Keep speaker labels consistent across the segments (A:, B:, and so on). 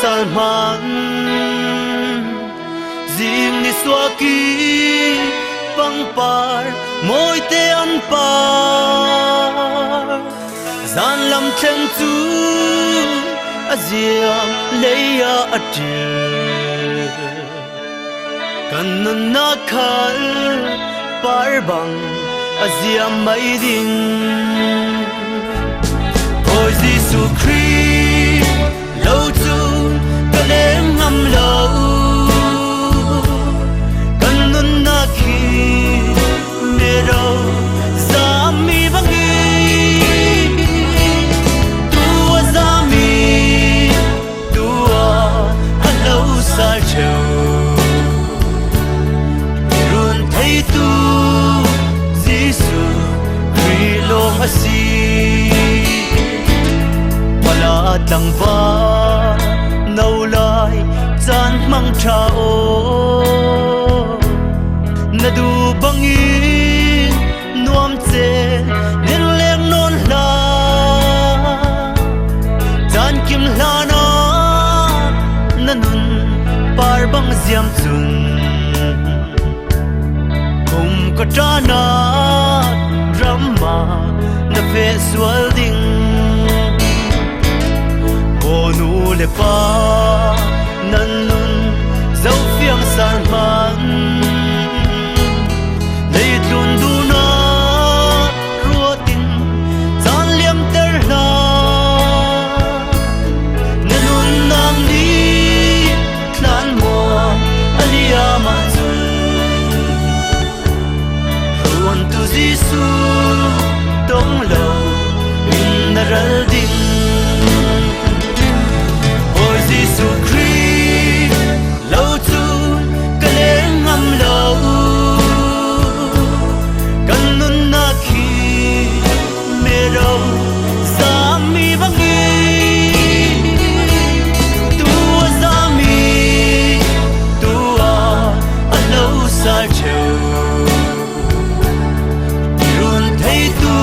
A: salman Ding ni swaki pangpar moi te an par Zan lam chen tu aziam leia atir Kan na khal par bang aziam mai din Ôi Giêsu Christ lâu tu ka lem ngam lâu kan nun na khi me ro za mi bangi tua za mi tua hello sa cheu run thấy tu Giêsu Christ lo asi tang va nâu lai chan mang trao na du bangi nuam che nen leng non la chan kim la na nanun par bang ziam chung ka trana drama na fe swal ding nu le pa nan nun dấu phiang san man lấy tuôn du na rua tin gian liêm ter na nên nun nam đi lan mùa alia ma zul ruan tu Giêsu đông lâu in naral din Giêsu Christ lâu tu ka leng ngam lâu kan nun na khi me ro za mi bangi tua za mi tua a lâu sa cheu run thấy tu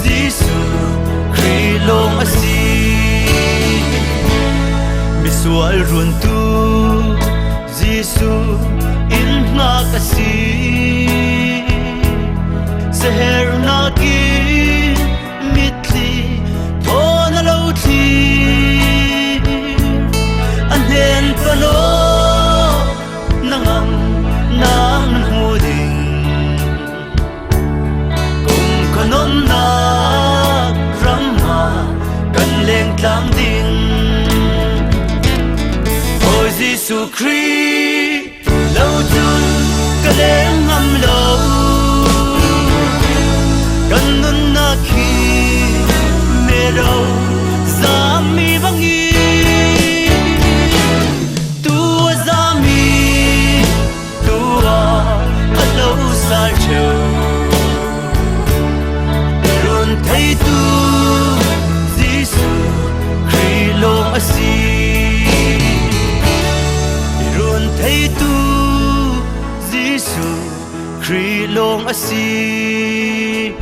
A: Giêsu Christ long asi sual run tu Giêsu in nga kasi seher na ki mitli thon lo thi anen pano nangam nang hu ding kum kanom na rama kan leng tlang ding Giêsu Christ lâu tu ka lem ngam lâu kan nun na khi me ro za mi bangi tua za mi tua a lâu sa cheu run thấy tu Giêsu Christ lo asi thấy tu Giêsu Christ long asi